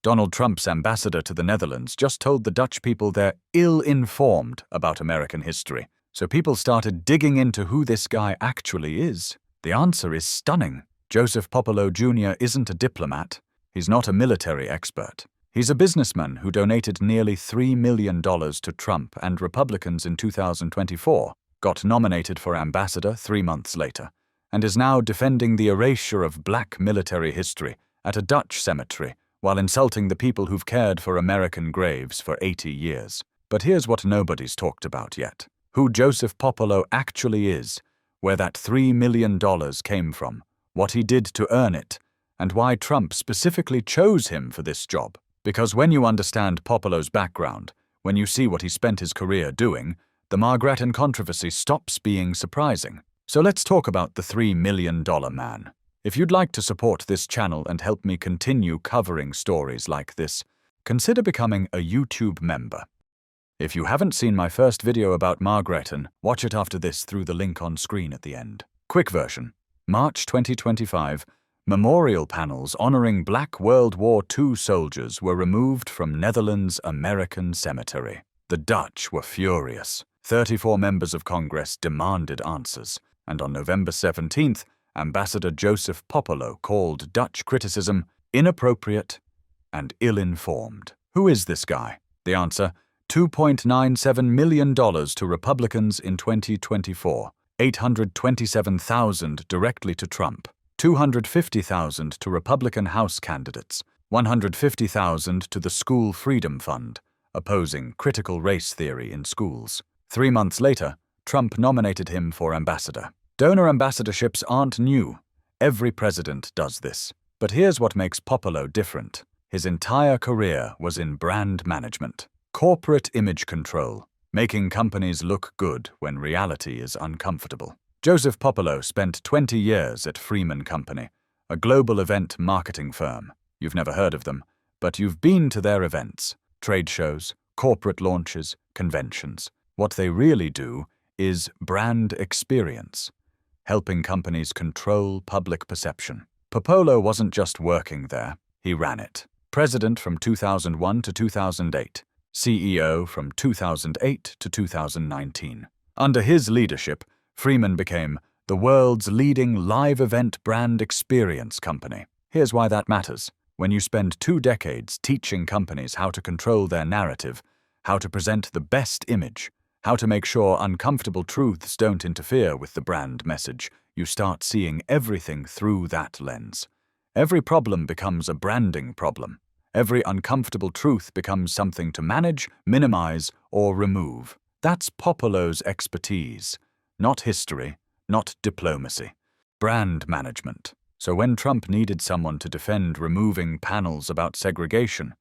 Donald Trump's ambassador to the Netherlands just told the Dutch people they're ill-informed about American history. So people started digging into who this guy actually is. The answer is stunning. Joseph Popolo Jr. isn't a diplomat. He's not a military expert. He's a businessman who donated nearly $3 million to Trump and Republicans in 2024, got nominated for ambassador 3 months later, and is now defending the erasure of black military history at a Dutch cemetery while insulting the people who've cared for American graves for 80 years. But here's what nobody's talked about yet. Who Joseph Popolo actually is, where that $3 million came from, what he did to earn it, and why Trump specifically chose him for this job. Because when you understand Popolo's background, when you see what he spent his career doing, the Margraten controversy stops being surprising. So let's talk about the $3 million man. If you'd like to support this channel and help me continue covering stories like this, consider becoming a YouTube member. If you haven't seen my first video about Margraten, watch it after this through the link on screen at the end. Quick version. March 2025, memorial panels honoring Black World War II soldiers were removed from Netherlands' American cemetery. The Dutch were furious. 34 members of Congress demanded answers, and on November 17th, Ambassador Joseph Popolo called Dutch criticism inappropriate and ill-informed. Who is this guy? The answer: $2.97 million to Republicans in 2024, $827,000 directly to Trump, $250,000 to Republican House candidates, $150,000 to the School Freedom Fund, opposing critical race theory in schools. 3 months later, Trump nominated him for ambassador. Donor ambassadorships aren't new. Every president does this. But here's what makes Popolo different. His entire career was in brand management. Corporate image control, making companies look good when reality is uncomfortable. Joseph Popolo spent 20 years at Freeman Company, a global event marketing firm. You've never heard of them, but you've been to their events, trade shows, corporate launches, conventions. What they really do is brand experience, helping companies control public perception. Popolo wasn't just working there, he ran it. President from 2001 to 2008. CEO from 2008 to 2019. Under his leadership, Freeman became the world's leading live event brand experience company. Here's why that matters. When you spend 2 decades teaching companies how to control their narrative, how to present the best image, how to make sure uncomfortable truths don't interfere with the brand message, you start seeing everything through that lens. Every problem becomes a branding problem. Every uncomfortable truth becomes something to manage, minimize, or remove. That's Popolo's expertise. Not history, not diplomacy. Brand management. So when Trump needed someone to defend removing panels about segregation,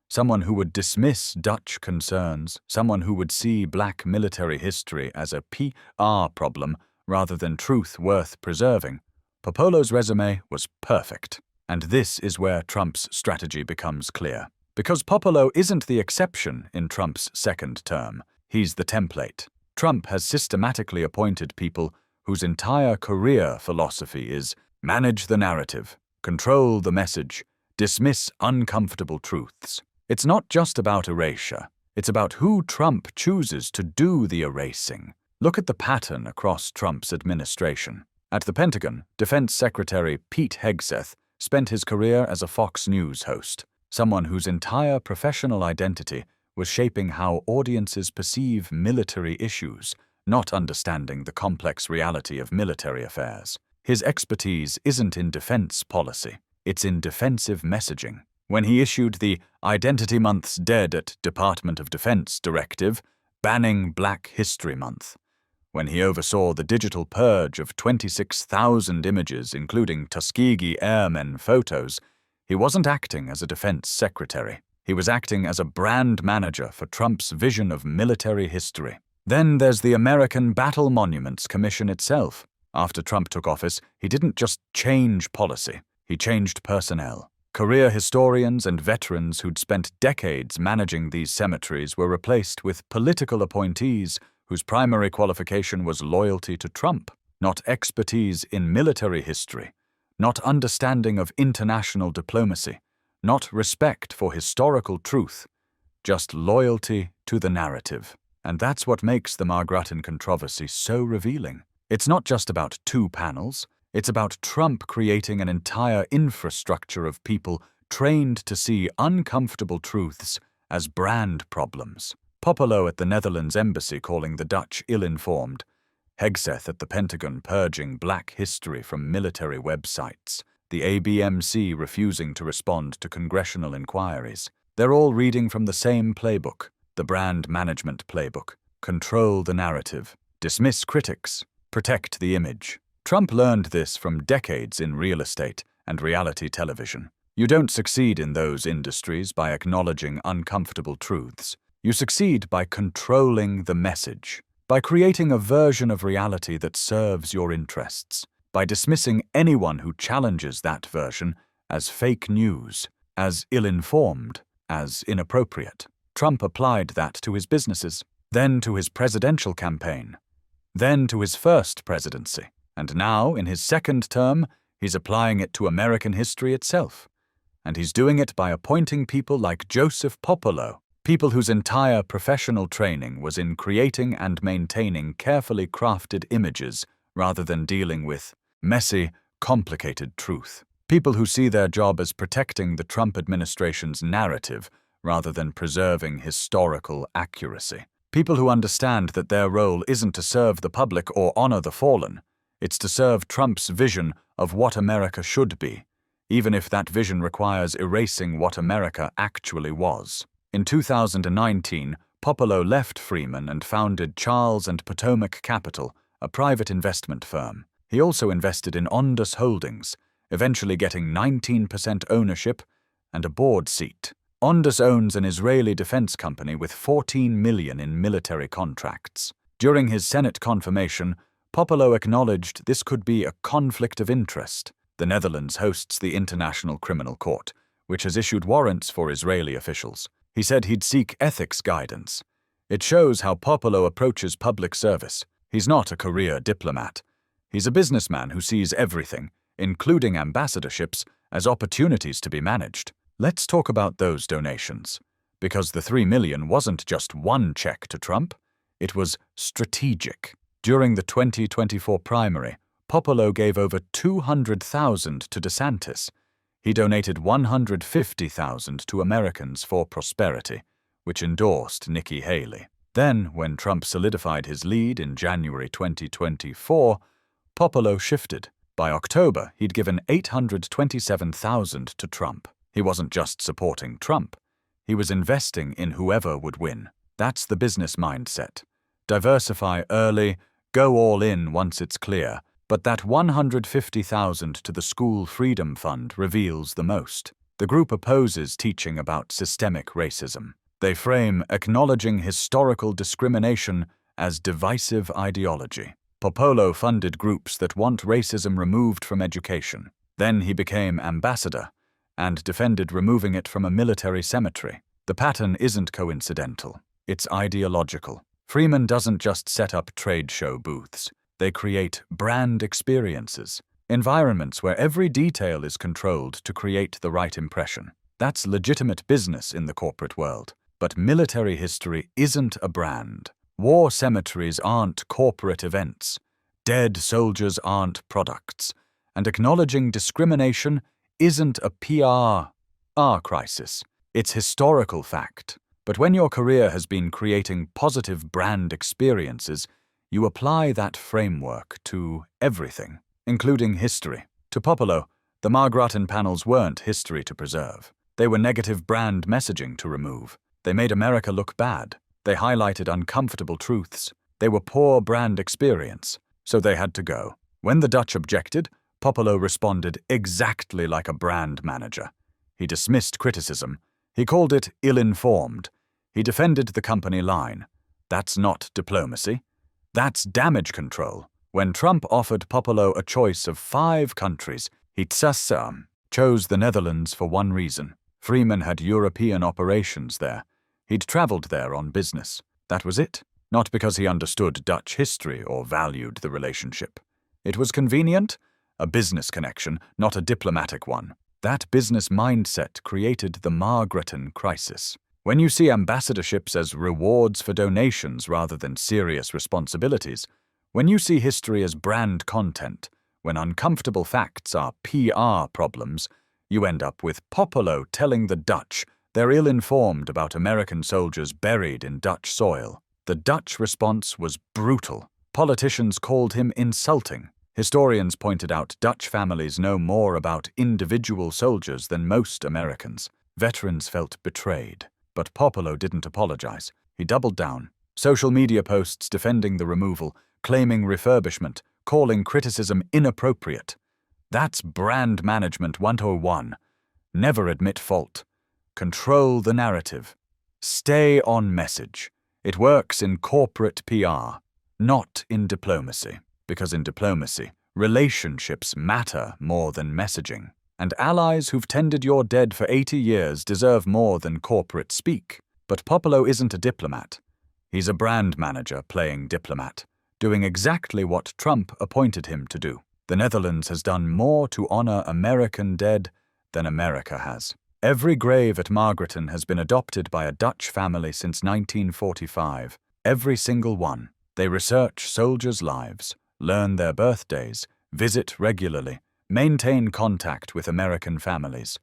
someone who would dismiss Dutch concerns, someone who would see black military history as a PR problem rather than truth worth preserving, Popolo's resume was perfect. And this is where Trump's strategy becomes clear. Because Popolo isn't the exception in Trump's second term, he's the template. Trump has systematically appointed people whose entire career philosophy is manage the narrative, control the message, dismiss uncomfortable truths. It's not just about erasure. It's about who Trump chooses to do the erasing. Look at the pattern across Trump's administration. At the Pentagon, Defense Secretary Pete Hegseth spent his career as a Fox News host, someone whose entire professional identity was shaping how audiences perceive military issues, not understanding the complex reality of military affairs. His expertise isn't in defense policy, it's in defensive messaging. When he issued the Identity Month's Dead at Department of Defense directive, banning Black History Month. When he oversaw the digital purge of 26,000 images, including Tuskegee Airmen photos, he wasn't acting as a defense secretary. He was acting as a brand manager for Trump's vision of military history. Then there's the American Battle Monuments Commission itself. After Trump took office, he didn't just change policy, he changed personnel. Career historians and veterans who'd spent decades managing these cemeteries were replaced with political appointees whose primary qualification was loyalty to Trump, not expertise in military history, not understanding of international diplomacy, not respect for historical truth, just loyalty to the narrative. And that's what makes the Margraten controversy so revealing. It's not just about two panels, it's about Trump creating an entire infrastructure of people trained to see uncomfortable truths as brand problems. Popolo at the Netherlands embassy calling the Dutch ill-informed, Hegseth at the Pentagon purging black history from military websites, the ABMC refusing to respond to congressional inquiries. They're all reading from the same playbook, the brand management playbook. Control the narrative, dismiss critics, protect the image. Trump learned this from decades in real estate and reality television. You don't succeed in those industries by acknowledging uncomfortable truths. You succeed by controlling the message, by creating a version of reality that serves your interests, by dismissing anyone who challenges that version as fake news, as ill-informed, as inappropriate. Trump applied that to his businesses, then to his presidential campaign, then to his first presidency, and now, in his second term, he's applying it to American history itself. And he's doing it by appointing people like Joseph Popolo, people whose entire professional training was in creating and maintaining carefully crafted images rather than dealing with messy, complicated truth. People who see their job as protecting the Trump administration's narrative rather than preserving historical accuracy. People who understand that their role isn't to serve the public or honor the fallen, it's to serve Trump's vision of what America should be, even if that vision requires erasing what America actually was. In 2019, Popolo left Freeman and founded Charles and Potomac Capital, a private investment firm. He also invested in Ondas Holdings, eventually getting 19% ownership and a board seat. Ondas owns an Israeli defense company with $14 million in military contracts. During his Senate confirmation, Popolo acknowledged this could be a conflict of interest. The Netherlands hosts the International Criminal Court, which has issued warrants for Israeli officials. He said he'd seek ethics guidance. It shows how Popolo approaches public service. He's not a career diplomat. He's a businessman who sees everything, including ambassadorships, as opportunities to be managed. Let's talk about those donations, because the $3 million wasn't just one check to Trump, it was strategic. During the 2024 primary, Popolo gave over $200,000 to DeSantis. He donated $150,000 to Americans for Prosperity, which endorsed Nikki Haley. Then, when Trump solidified his lead in January 2024, Popolo shifted. By October, he'd given $827,000 to Trump. He wasn't just supporting Trump. He was investing in whoever would win. That's the business mindset. Diversify early, go all in once it's clear. But that $150,000 to the School Freedom Fund reveals the most. The group opposes teaching about systemic racism. They frame acknowledging historical discrimination as divisive ideology. Popolo funded groups that want racism removed from education. Then he became ambassador and defended removing it from a military cemetery. The pattern isn't coincidental. It's ideological. Freeman doesn't just set up trade show booths. They create brand experiences, environments where every detail is controlled to create the right impression. That's legitimate business in the corporate world. But military history isn't a brand. War cemeteries aren't corporate events. Dead soldiers aren't products. And acknowledging discrimination isn't a PR crisis. It's historical fact. But when your career has been creating positive brand experiences, you apply that framework to everything, including history. To Popolo, the Margraten panels weren't history to preserve. They were negative brand messaging to remove. They made America look bad. They highlighted uncomfortable truths. They were poor brand experience, so they had to go. When the Dutch objected, Popolo responded exactly like a brand manager. He dismissed criticism. He called it ill-informed. He defended the company line. That's not diplomacy. That's damage control. When Trump offered Popolo a choice of 5 countries, he chose the Netherlands for one reason. Freeman had European operations there. He'd traveled there on business. That was it. Not because he understood Dutch history or valued the relationship. It was convenient, a business connection, not a diplomatic one. That business mindset created the Margraten crisis. When you see ambassadorships as rewards for donations rather than serious responsibilities, when you see history as brand content, when uncomfortable facts are PR problems, you end up with Popolo telling the Dutch they're ill-informed about American soldiers buried in Dutch soil. The Dutch response was brutal. Politicians called him insulting. Historians pointed out Dutch families know more about individual soldiers than most Americans. Veterans felt betrayed. But Popolo didn't apologize. He doubled down. Social media posts defending the removal, claiming refurbishment, calling criticism inappropriate. That's brand management 101. Never admit fault. Control the narrative. Stay on message. It works in corporate PR, not in diplomacy. Because in diplomacy, relationships matter more than messaging. And allies who've tended your dead for 80 years deserve more than corporate speak. But Popolo isn't a diplomat. He's a brand manager playing diplomat, doing exactly what Trump appointed him to do. The Netherlands has done more to honor American dead than America has. Every grave at Margraten has been adopted by a Dutch family since 1945. Every single one. They research soldiers' lives, learn their birthdays, visit regularly, maintain contact with American families,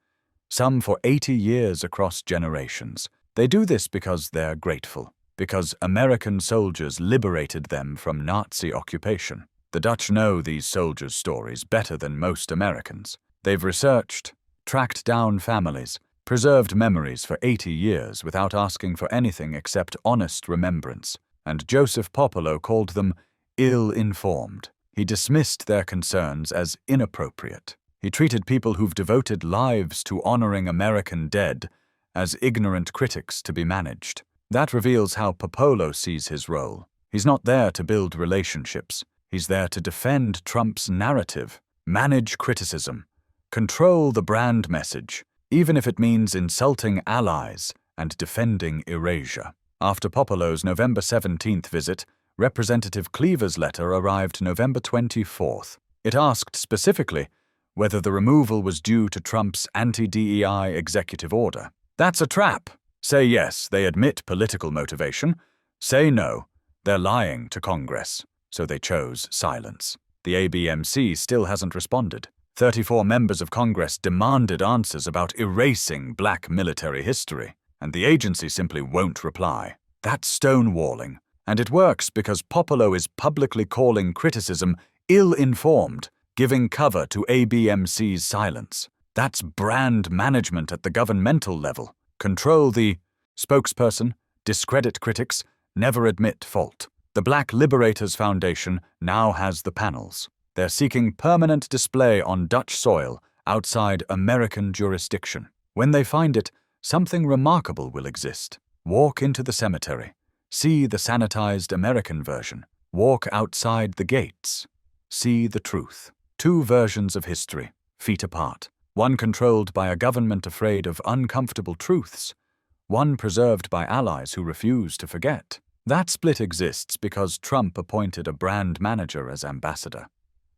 some for 80 years across generations. They do this because they're grateful, because American soldiers liberated them from Nazi occupation. The Dutch know these soldiers' stories better than most Americans. They've researched, tracked down families, preserved memories for 80 years without asking for anything except honest remembrance. And Joseph Popolo called them ill-informed. He dismissed their concerns as inappropriate. He treated people who've devoted lives to honoring American dead as ignorant critics to be managed. That reveals how Popolo sees his role. He's not there to build relationships. He's there to defend Trump's narrative, manage criticism, control the brand message, even if it means insulting allies and defending erasure. After Popolo's November 17th visit, Representative Cleaver's letter arrived November 24th. It asked specifically whether the removal was due to Trump's anti-DEI executive order. That's a trap. Say yes, they admit political motivation. Say no, they're lying to Congress. So they chose silence. The ABMC still hasn't responded. 34 members of Congress demanded answers about erasing black military history, and the agency simply won't reply. That's stonewalling. And it works because Popolo is publicly calling criticism ill-informed, giving cover to ABMC's silence. That's brand management at the governmental level. Control the spokesperson, discredit critics, never admit fault. The Black Liberators Foundation now has the panels. They're seeking permanent display on Dutch soil outside American jurisdiction. When they find it, something remarkable will exist. Walk into the cemetery. See the sanitized American version. Walk outside the gates. See the truth. Two versions of history, feet apart. One controlled by a government afraid of uncomfortable truths. One preserved by allies who refuse to forget. That split exists because Trump appointed a brand manager as ambassador.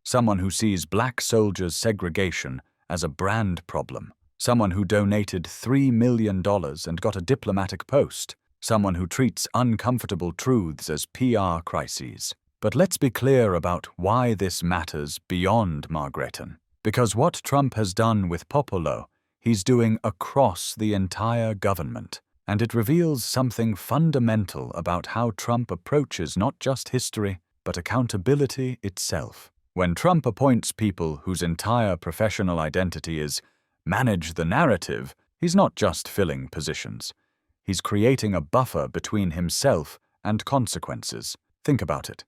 Someone who sees black soldiers' segregation as a brand problem. Someone who donated $3 million and got a diplomatic post. Someone who treats uncomfortable truths as PR crises. But let's be clear about why this matters beyond Margraten. Because what Trump has done with Popolo, he's doing across the entire government. And it reveals something fundamental about how Trump approaches not just history, but accountability itself. When Trump appoints people whose entire professional identity is manage the narrative, he's not just filling positions. He's creating a buffer between himself and consequences. Think about it.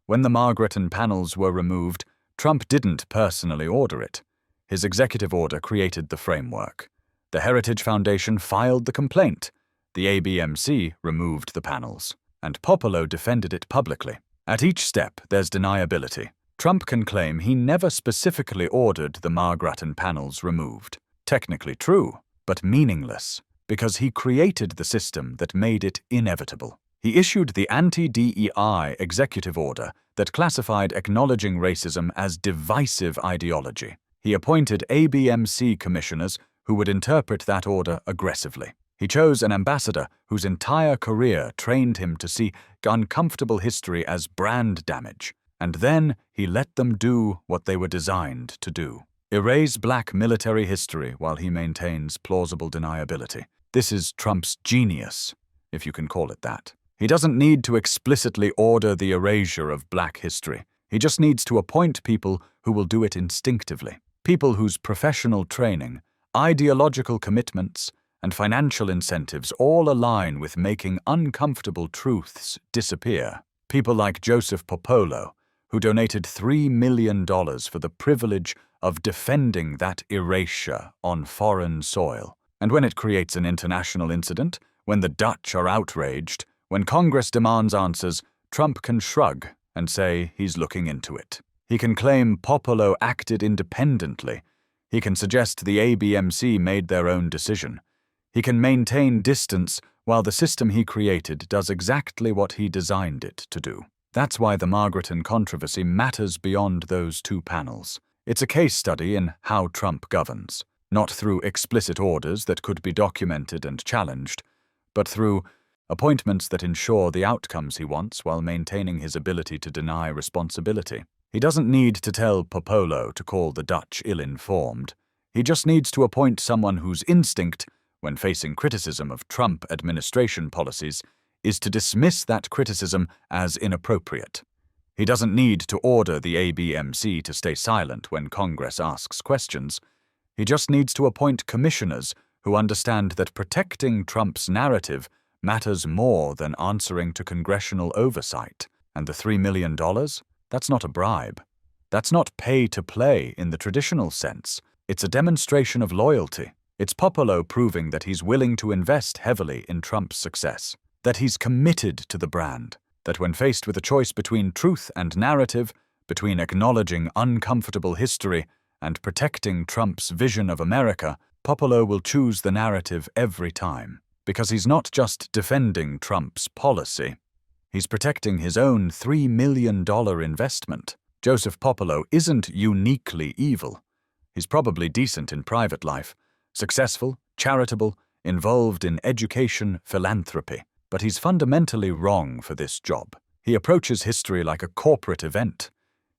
When the Margraten panels were removed, Trump didn't personally order it. His executive order created the framework. The Heritage Foundation filed the complaint. The ABMC removed the panels. And Popolo defended it publicly. At each step, there's deniability. Trump can claim he never specifically ordered the Margraten panels removed. Technically true, but meaningless. Because he created the system that made it inevitable. He issued the anti-DEI executive order that classified acknowledging racism as divisive ideology. He appointed ABMC commissioners who would interpret that order aggressively. He chose an ambassador whose entire career trained him to see uncomfortable history as brand damage, and then he let them do what they were designed to do: erase black military history while he maintains plausible deniability. This is Trump's genius, if you can call it that. He doesn't need to explicitly order the erasure of black history. He just needs to appoint people who will do it instinctively. People whose professional training, ideological commitments, and financial incentives all align with making uncomfortable truths disappear. People like Joseph Popolo, who donated $3 million for the privilege of defending that erasure on foreign soil. And when it creates an international incident, when the Dutch are outraged, when Congress demands answers, Trump can shrug and say he's looking into it. He can claim Popolo acted independently. He can suggest the ABMC made their own decision. He can maintain distance while the system he created does exactly what he designed it to do. That's why the Margraten controversy matters beyond those two panels. It's a case study in how Trump governs, not through explicit orders that could be documented and challenged, but through appointments that ensure the outcomes he wants while maintaining his ability to deny responsibility. He doesn't need to tell Popolo to call the Dutch ill-informed. He just needs to appoint someone whose instinct, when facing criticism of Trump administration policies, is to dismiss that criticism as inappropriate. He doesn't need to order the ABMC to stay silent when Congress asks questions. He just needs to appoint commissioners who understand that protecting Trump's narrative matters more than answering to congressional oversight. And the $3 million? That's not a bribe. That's not pay to play in the traditional sense. It's a demonstration of loyalty. It's Popolo proving that he's willing to invest heavily in Trump's success, that he's committed to the brand, that when faced with a choice between truth and narrative, between acknowledging uncomfortable history and protecting Trump's vision of America, Popolo will choose the narrative every time, because he's not just defending Trump's policy. He's protecting his own $3 million investment. Joseph Popolo isn't uniquely evil. He's probably decent in private life, successful, charitable, involved in education, philanthropy. But he's fundamentally wrong for this job. He approaches history like a corporate event.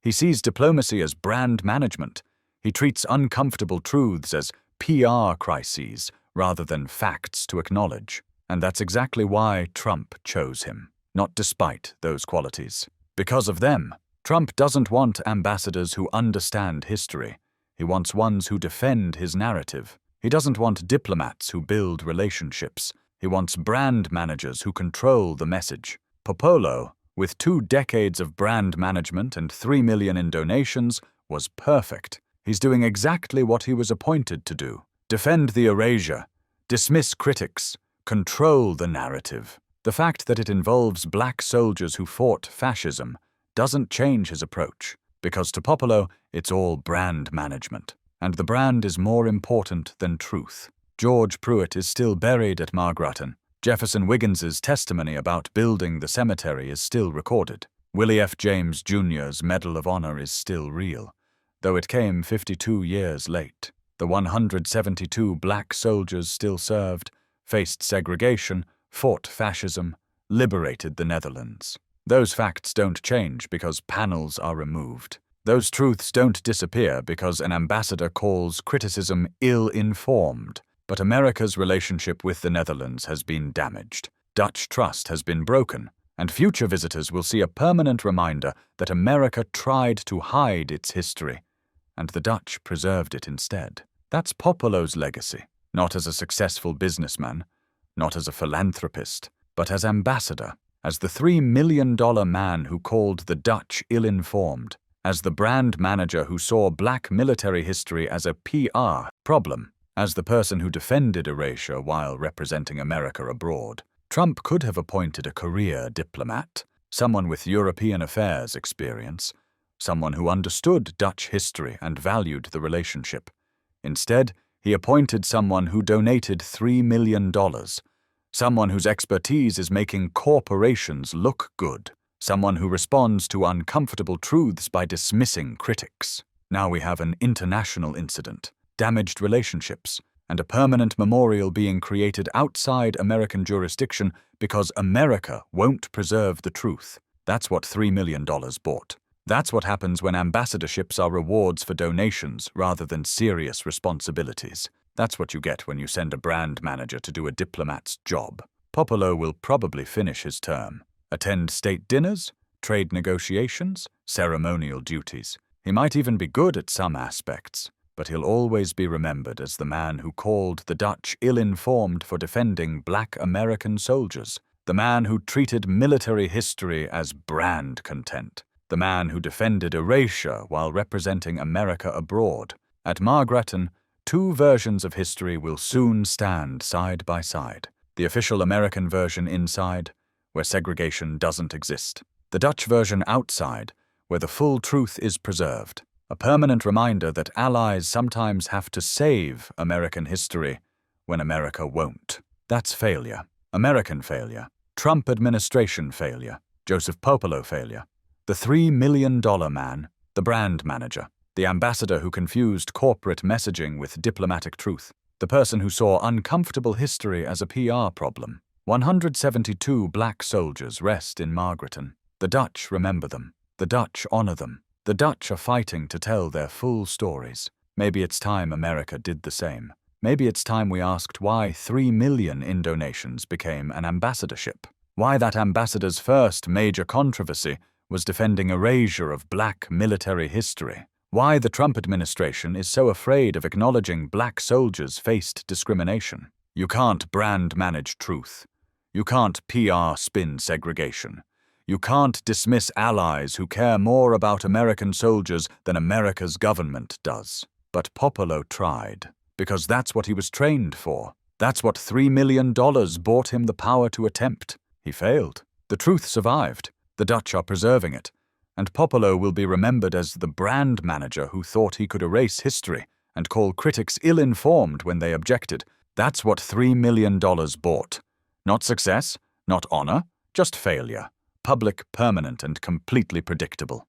He sees diplomacy as brand management. He treats uncomfortable truths as PR crises rather than facts to acknowledge. And that's exactly why Trump chose him. Not despite those qualities. Because of them, Trump doesn't want ambassadors who understand history. He wants ones who defend his narrative. He doesn't want diplomats who build relationships. He wants brand managers who control the message. Popolo, with 2 decades of brand management and $3 million in donations, was perfect. He's doing exactly what he was appointed to do. Defend the erasure, dismiss critics, control the narrative. The fact that it involves black soldiers who fought fascism doesn't change his approach, because to Popolo, it's all brand management. And the brand is more important than truth. George Pruitt is still buried at Margraten. Jefferson Wiggins's testimony about building the cemetery is still recorded. Willie F. James Jr.'s Medal of Honor is still real, though it came 52 years late. The 172 black soldiers still served, faced segregation, fought fascism, liberated the Netherlands. Those facts don't change because panels are removed. Those truths don't disappear because an ambassador calls criticism ill-informed. But America's relationship with the Netherlands has been damaged. Dutch trust has been broken, and future visitors will see a permanent reminder that America tried to hide its history, and the Dutch preserved it instead. That's Popolo's legacy, not as a successful businessman, not as a philanthropist, but as ambassador, as the $3 million man who called the Dutch ill-informed, as the brand manager who saw black military history as a PR problem, as the person who defended erasure while representing America abroad. Trump could have appointed a career diplomat, someone with European affairs experience, someone who understood Dutch history and valued the relationship. Instead, he appointed someone who donated $3 million, someone whose expertise is making corporations look good, someone who responds to uncomfortable truths by dismissing critics. Now we have an international incident, damaged relationships, and a permanent memorial being created outside American jurisdiction because America won't preserve the truth. That's what $3 million bought. That's what happens when ambassadorships are rewards for donations rather than serious responsibilities. That's what you get when you send a brand manager to do a diplomat's job. Popolo will probably finish his term, attend state dinners, trade negotiations, ceremonial duties. He might even be good at some aspects, but he'll always be remembered as the man who called the Dutch ill-informed for defending black American soldiers, the man who treated military history as brand content, the man who defended erasure while representing America abroad. At Margraten, two versions of history will soon stand side by side. The official American version inside, where segregation doesn't exist. The Dutch version outside, where the full truth is preserved. A permanent reminder that allies sometimes have to save American history when America won't. That's failure. American failure. Trump administration failure. Joseph Popolo failure. The $3 million man, the brand manager, the ambassador who confused corporate messaging with diplomatic truth, the person who saw uncomfortable history as a PR problem. 172 black soldiers rest in Margraten. The Dutch remember them. The Dutch honor them. The Dutch are fighting to tell their full stories. Maybe it's time America did the same. Maybe it's time we asked why 3 million in donations became an ambassadorship. Why that ambassador's first major controversy was defending erasure of black military history. Why the Trump administration is so afraid of acknowledging black soldiers faced discrimination. You can't brand manage truth. You can't PR spin segregation. You can't dismiss allies who care more about American soldiers than America's government does. But Popolo tried, because that's what he was trained for. That's what $3 million bought him the power to attempt. He failed. The truth survived. The Dutch are preserving it. And Popolo will be remembered as the brand manager who thought he could erase history and call critics ill-informed when they objected. That's what $3 million bought. Not success, not honor, just failure. Public, permanent, and completely predictable.